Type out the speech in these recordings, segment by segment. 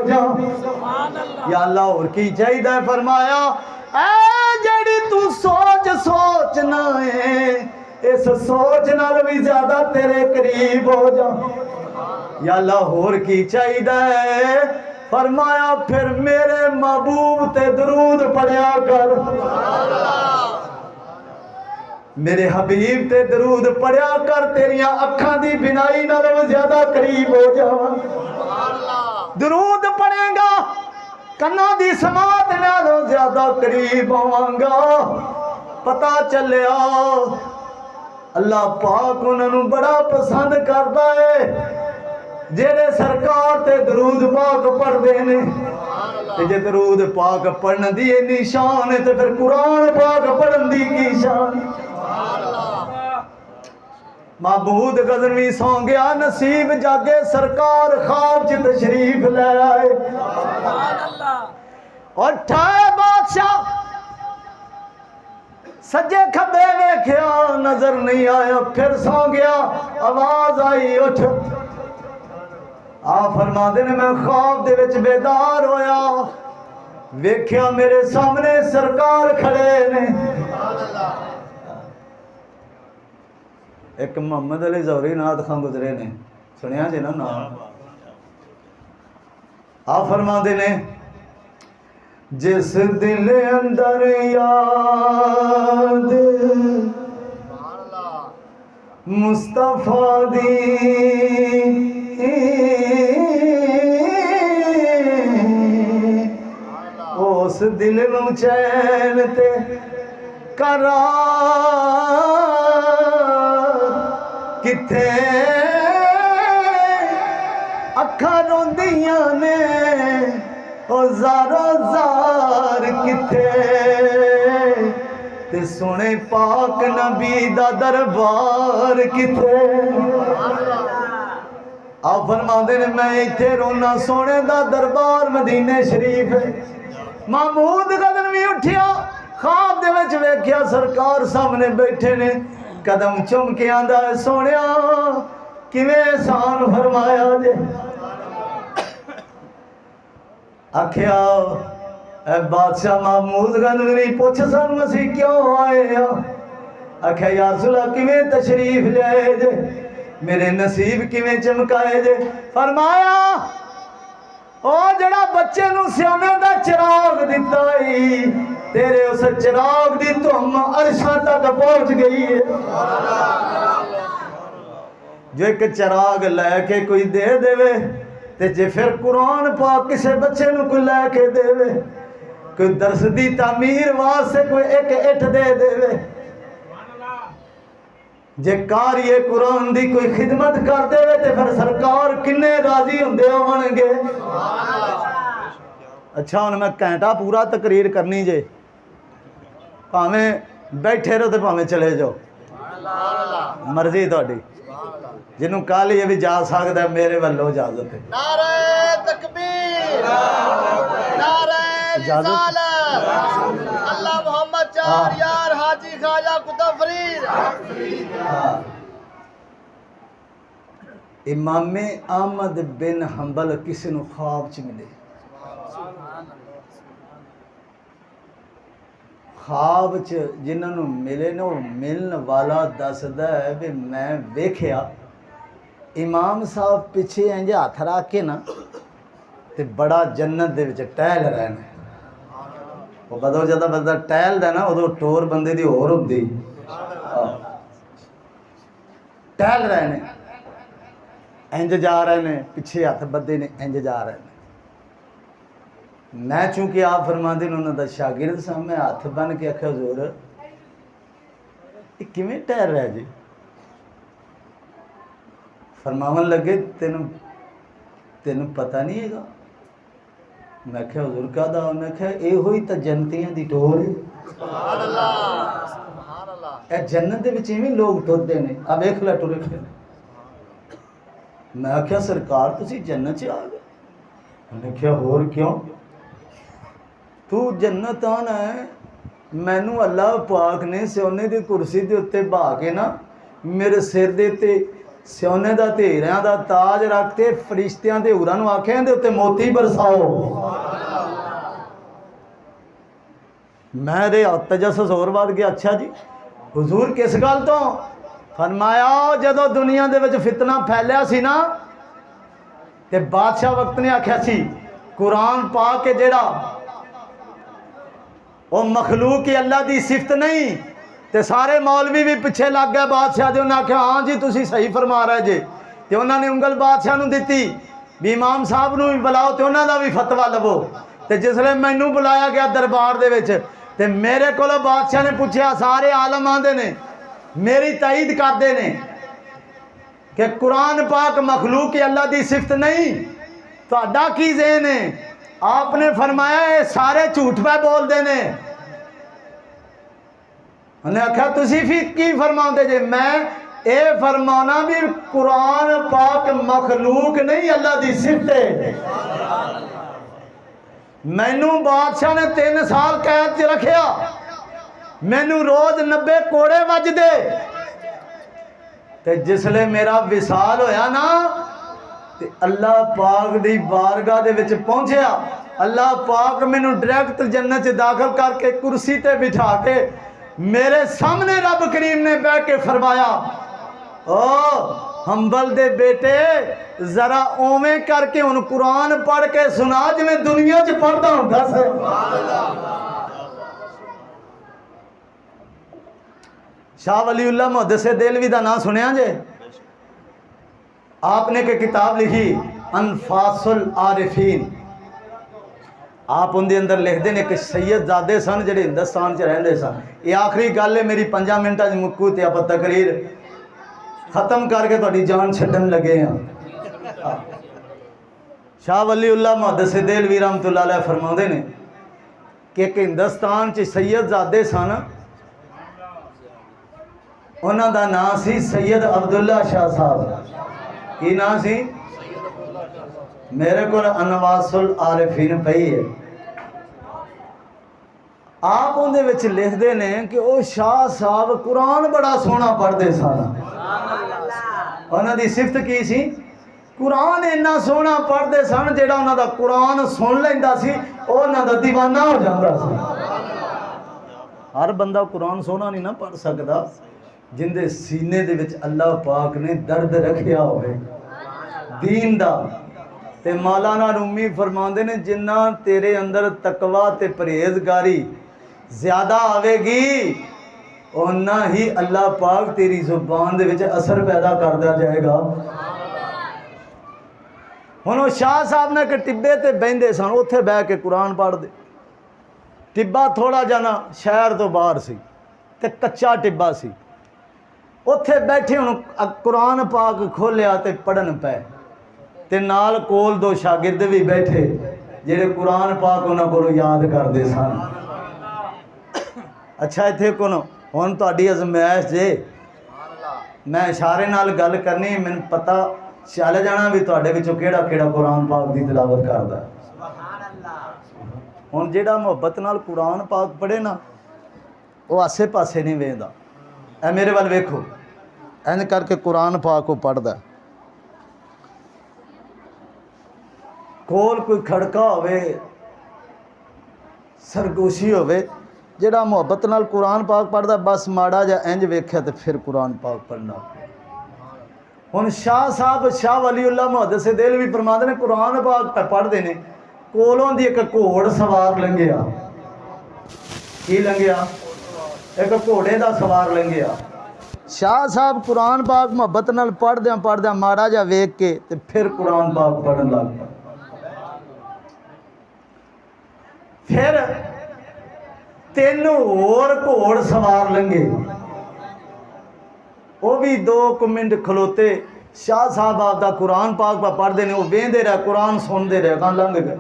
जा। या अल्लाह और की चाहिए? फरमाया ऐ जेड़ी तू सोच सोच ना है, इस सोच नाल भी ज्यादा तेरे करीब हो जा। या अल्लाह और की चाहिए? फरमाया फिर मेरे महबूब ते दरूद पढ़िया कर, मेरे हबीब ते दरूद पढ़िया कर, तेरिया अखां दी बिनाई नालों ज्यादा करीब हो जावा। दरूद पढ़ेगा कन्ना दी समात नालों ज्यादा करीब होवांगा। पता चलिया अल्लाह पाक उन्होंने बड़ा पसंद करता है जेड़े सरकार ते दरूद पाक पढ़ते हैं। जे दरूद पाक पढ़ने दी इन्नी शान है तो फिर कुरान पाक पढ़न दी की शान। महमूद गजनवी सौ गया, नसीब जागे सरकार ख्वाब च तशरीफ ले आए। और ठाए बादशाह सज्जे खब्बे वेख्या नजर नहीं आया, फिर सौ गया, आवाज आई उठ। आ फरमाते ने मैं ख्वाब दे विच बेदार होया, वेख्या मेरे सामने सरकार खड़े ने। एक मोहम्मद अली जौहरी नाथ खां गुजरे ने, सुनिया जी ना नाम। आ फरमाते ने जिस दिल अंदर याद मुस्तफा दी उस दिल नू चैन ते करार किथे, अखा रोंदियां ने ओ ज़ारो ज़ार किथे, ते सोने पाक नबी दा दरबार किथे। आप फरमाते ने मैं इत्थे रोना, सोने दा दरबार मदीने शरीफ है। महमूद गजनवी उठिया, ख्वाब दे विच वेख्या सरकार सामने बैठे ने, कदम चुम के आंदा सोनिया किवें एहसान फरमाया जे। आख्या ए बादशाह महमूद गजनवी पुछ सानू असी क्यों आए आ। आख्या या रसूल अल्लाह किवें तशरीफ लियाए जे, मेरे नसीब किवें चमकाए जे। फरमाया ओ जड़ा बच्चे नू सियाने दा चिराग दिता ही, तेरे उस चिराग दी धुम अरशां तक पहुंच गई है। जो एक चिराग लैके कोई दे देवे ते जे फिर कुरान पाक किसी बच्चे नू कोई लैके देवे, कोई दर्स दी तामीर वास्ते कोई एक इट दे देवे, जे कारिए कुरान दी कोई खिदमत कर देवे ते फिर सरकार किन्ने राजी हुंदे होणगे। अच्छा हुण मैं घंटा पूरा तकरीर करनी जे, भावें बैठे रहो तो भावें चले जाओ, मर्जी तुहाडी। जिन्हों कल ये भी जा सकता मेरे वालों इजाजत है। नारे तकबीर, नारे रिसालत, अल्लाह मोहम्मद चार यार हाजी ख्वाजा कुतुब फरीद। इमामे अहमद बिन हंबल किसी नूं ख्वाब च मिले, ख्वाब च जिन्होंने मिले ने मिलन वाला दसदा है भी मैं वेख्या इमाम साहब पिछे इंज हथ रख के ना ते बड़ा जन्नत दे विच टहल रहे ने। वो कदों जदा बंदा टहलदा ना उदों टोर बंदे दी होर हुंदी, टहल रहे ने, इंज जा रहे ने, पिछे हथ बद्दे ने, इंज जा रहे ने। मैं चूंकि आप फरमाते ने उन्होंने शागिर्द सा, मैं हथ बन के आख्या हुजूर ये किवें टहल रहा जी। फरमावन लगे तेन तेन पता नहीं है। मैं क्या हुजूर कहदा, उन्हें क्या यो ही तो जन्नतियां दी टोर है। ए जन्नत दे विच इवें लोग टुरदे ने, आ वेख लै टुरे फिर। मैं आख्या सरकार तुसी जन्नत च आ गए। उन्हें क्या होर क्यों, तू जन्नत आना है, मैनू अल्लाह पाक ने सोने की कुर्सी के उत्ते बहा के ना मेरे सिर दे ते सोने का हीरिਆਂ ਦਾ ताज रख के फरिश्तियां दे होरां नूं आखे इहदे उत्ते मोती बरसाओ। मेरे तजस्सुस होर वध गया। अच्छा जी हुजूर किस गल तो? फरमाया जदों दुनिया दे विच फितना फैलिया सी ना ते बादशाह वक्त ने आख्या सी कुरान पा के जेड़ा वो मखलूक ही अल्लाह की सिफत नहीं। ते सारे मौलवी भी पिछे लग गए बादशाह दे। उन्हें आख्या हाँ जी तुसी सही फरमा रहे जे। ते उन्होंने उंगल बादशाह नूं दिती भी इमाम साहब नूं भी बुलाओ ते उन्हां दा भी फतवा लवो। ते जिसले मैनू बुलाया गया दरबार दे विच ते मेरे कोलों बादशाह ने पूछा, सारे आलम आंदे ने मेरी ताईद करते ने कि कुरान पाक मखलूक अल्लाह की सिफत नहीं, तुहाडा की ज़हन है? आपने फरमाया ये सारे झूठ पे बोलते ने। उन्हें आख्या तुसी फिर की फरमाते जे? मैं ये फरमाना भी कुरान पाक मखलूक नहीं अल्लाह की सिफत है। मैनू बादशाह ने 3 साल कैद च रखिया, मैनू रोज 90 कोड़े वजदे। ते जिसले मेरा विसाल होया ना ते अल्लाह पाक दी बारगाह दे विच पहुंचया। अल्लाह पाक मैनू डायरैक्ट जन्नत च दाखिल करके कुर्सी ते बिठा के मेरे सामने रब करीम ने बैठ के फरमाया, ओ हंबल दे बेटे जरा ओवें करके हुण कुरान पढ़ के सुना जिवें दुनिया च पढ़दा हुंदा सी। शाह वलीउल्लाह मुहद्दिस देलवी का नाम सुनिया जे? आपने एक किताब लिखी अनफासुल आरिफीन। आप उनके अंदर लिखते हैं कि सैयदजादे सन ਜਿਹੜੇ हिंदुस्तान च रहंदे सन। ये आखिरी गल है मेरी 5 मिनटां च मुक्कू ते आप तकरीर खत्म करके थोड़ी जान छड्डन लगे हैं। शाह वलीउल्लाह मुहद्दिस देलवी रहमतुल्लाह अलैह फरमाते हैं कि एक हिंदुस्तान च सैयदजादे सन, उन्हां दा नाम सी सैयद अब्दुल्ला शाह साहब। की नाम सी? मेरे को अनवासुल आरिफीन पई है। आप उहदे विच लिखते ने कि वो शाह साहब कुरान बड़ा सोहना पढ़ते सन। उन्हां दी सिफत की सी? कुरान इन्ना सोहना पढ़ते सन जिहड़ा उन्हां दा कुरान सुन लैंदा सी उन्हां दा दीवाना हो जांदा सी। हर बंदा कुरान सोहना नहीं ना पढ़ सकदा जिंदे सीने दे विच अल्लाह पाक ने दर्द रखिया होवे दीन दा। ते मौलाना रूमी फरमाते ने जिन्ना तेरे अंदर तकवा ते परहेजगारी ज़्यादा आवेगी उन्ना ही अल्लाह पाक तेरी जुबान दे विच असर पैदा करता जाएगा। हुण शाह साहब ने एक टिब्बे ते बहिंदे सन, उत्थे बह के कुरान पढ़दे। टिब्बा थोड़ा जा ना शहर तो बाहर सी ते कच्चा टिब्बा सी। उत्थे बैठे हुण कुरान पाक खोलिया ते पढ़न पए ते नाल कोल 2 शागिर्द भी बैठे जेड़े कुरान पाक उन्हां कोलों याद करते सन। अच्छा इत्थे कोन हुण तुहाडी अजमाइश जे, मैं इशारे नाल गल करनी, मैनूं पता चल जाना भी तुहाडे विचों किहड़ा किहड़ा कुरान पाक दी तिलावत करदा। हुण जिहड़ा मुहब्बत नाल कुरान पाक पढ़े ना वो आसे पासे नहीं वेंदा। ए मेरे वाल वेखो, इंज करके कुरान पाक को पढ़दा। कोल कोई खड़का होवे सरगोशी होवे जिहड़ा मुहब्बत नाल कुरान पाक पढ़दा, बस माड़ा जा इंज वेख्या ते फिर कुरान पाक पढ़ना। हुण शाह साहब शाह वलीउल्लाह मुहद्दिस देलवी फरमाते ने कुरान पाक पढ़दे ने, कोलों दी एक घोड़ सवार लंघिया। की लंघिया? एक घोड़े दा सवार लंघिया। शाह साहब कुरान पाक मुहब्बत नाल पढ़दे माड़ा जा वेख के ते फिर कुरान पाक पढ़न लग पए। फिर 3 होर घोड़ सवार लंघे, वो भी 2 मिनट खलोते। शाह साहब आपदा कुरान पाक पर पढ़ते हैं, वो वेंदे रहे कुरान सुनते रहे, कहाँ लंघ गए।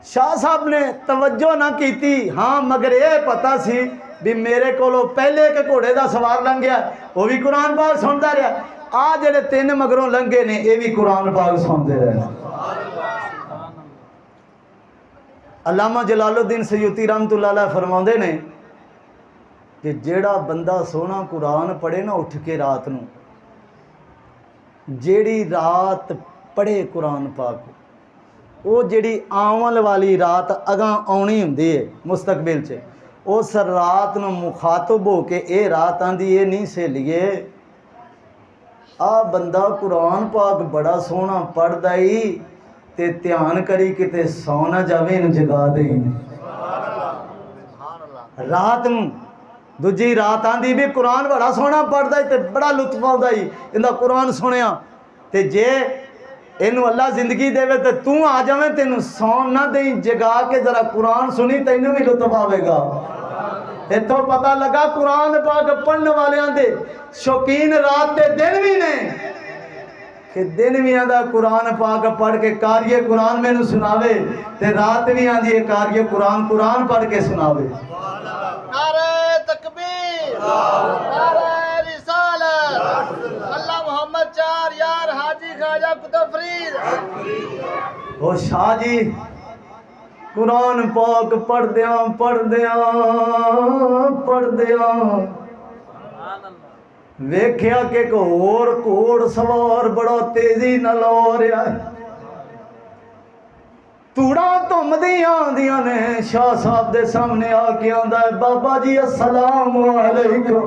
शाह साहब ने तवज्जो ना की, हाँ मगर ये पता सी भी मेरे को पहले एक घोड़े का सवार लंघ गया, वो भी कुरान पाक सुनता रहा। आ जेडे 3 मगरों लंघे ने ये भी कुरान पाक सुनते रहे। अल्लामा जलालुद्दीन सयूती रहमतुल्लाह अलैह फरमाते ने कि जेड़ा बंदा सोना कुरान पढ़े ना उठ के रात नू, जेड़ी रात पढ़े कुरान पाक, वो जेड़ी आवन वाली रात अगां आउणी हुंदी है मुस्तकबिल च, उस रात नू मुखातब हो के ये रात आंदी ये नहीं सहेलीए आ बंदा कुरान पाक बड़ा सोहना पढ़दा ही ते ध्यान करी किते सौ ना जावे इनू जगा दे। रात नू दूजी रात आंदी भी कुरान बड़ा सोहना पढ़दा ही ते बड़ा लुत्फ आउंदा ही इंदा कुरान सुनिया, ते जे इनू अल्लाह जिंदगी देवे ते तू आ जावे तेनू सौन ना देई, जगा के जरा कुरान सुनी तैनू भी लुत्फ आवेगा। इतों पता लगा कुरान पाक पढ़ने वालियां दे शौकीन रात ते दिन भी ने, कि दिन भी आंदा कुरान पाक पढ़ के कारिए कुरान मैनू सुनावे, ते रात भी आंदी है कारिए कुरान कुरान पढ़ के सुनावे। नारे तकबीर, नारे रिसालत, अल्लाह मोहम्मद चार यार हाजी ख्वाजा कुतुब फरीद। ओ शाह जी कुरान पाक पढ़दिया वेख्या कि एक होर घोड़ सवार बड़ा तेजी नाल आ रहा है, तूड़ा धुमदियां आंदियां ने, शाह साहब दे सामने आके आंदा है बाबा जी अस्सलाम वालेकुम।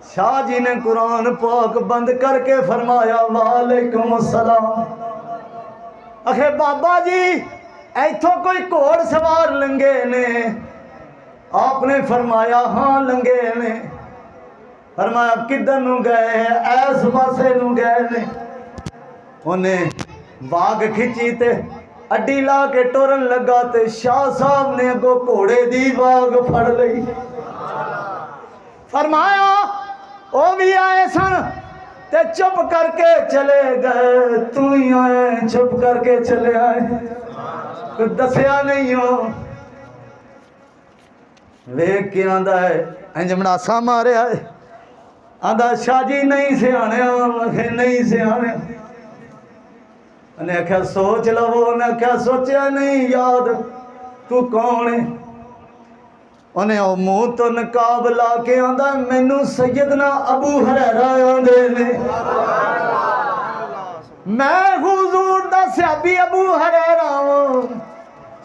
शाह जी ने कुरान पाक बंद करके फरमाया वालेकुम अस्सलाम। आखे बाबा जी इथों कोई घोड़ सवार लंघे ने? आपने फरमाया हाँ लंघे ने। फरमाया किधर नू गए? ऐस पासे नू गए ने। उन्हें बाग खिंची ते अड्डी ला के टुरन लगा ते शाह साहब ने अगो घोड़े दी बाग फड़ लई। फरमाया ओ भी आए सन ते चुप करके चले गए, तू ही आए चुप करके चले आए, कुछ दसिया नहीं हो। वेख के आंदा है इंज मनासा मारिया है, आंदा शाह जी नहीं सियाने, आखे नहीं सियाने। उन्हें आख्या सोच लवो, उन्हें आख्या सोचा नहीं याद, तू कौन है? उन्हें ओ मुंह तो नकाब ला के आंदा मैनू सैयदना अबू हुरैरा आंदे ने, मैं हुजूर दा सहाबी अबू हुरैरा वां।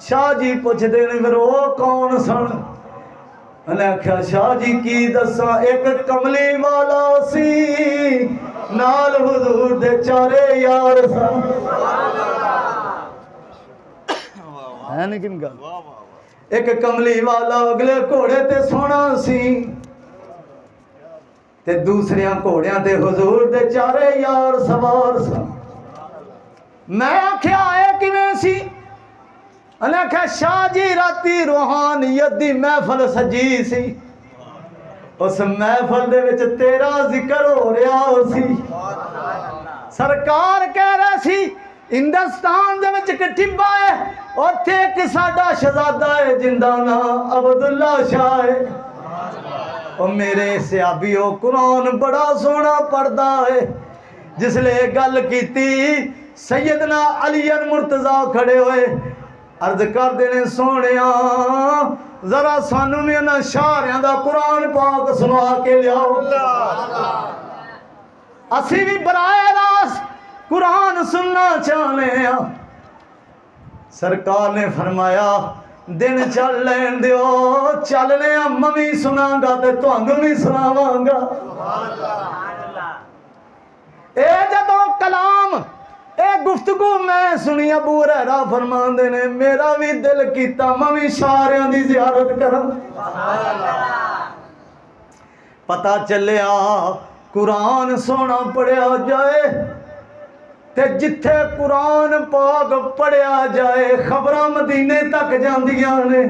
शाह जी पुछदे ने फिर ओ कौन सन? उन्हें आख्या शाह जी की दसा, एक कमली वाला सी नाल हुजूर दे चारे यार सन। है नहीं किन गल? एक कमली वाला अगले घोड़े ते सोना सी, ते दूसरे घोड़ियां ते हुजूर दे चारे यार सवार सन। मैं आख्या आए किवें सी? उन्हें आख्या शाह जी राती रूहानियत दी महफल सजी सी, उस महफल दे विच तेरा जिक्र हो रहा सी। सरकार कह रहा सी हिंदुस्तान दे विच एक टिब्बा है, उत्थे एक साडा शहजादा है जिंदा नाम अब्दुल्ला शाह है। ओ मेरे सहाबियो कुरान बड़ा सोहना पढ़दा है। जिसले गल कीती सैयदना अली मुर्तजा खड़े होए, अर्ज करदे ने सोहणिया जरा सानू भी इन्हां शाहरियां दा कुरान पाक सुना के लियाओ, असी भी बराए रास्त कुरान सुनना चाहने हैं। सरकार ने फरमाया दिन चल लैन दियो, चलने मम्मी सुनागा ते तुहानू भी सुनावांगा। ए जदों कलाम ए गुफ्तगू मैं सुनी, अबू हुरैरा फरमांदे ने मेरा भी दिल कीता मैं भी सारियां दी ज़ियारत करां। पता चलिया कुरान सोना पढ़िया जाए ते जिथे कुरान पाक पढ़िया जाए खबरां मदीने तक जांदियां ने।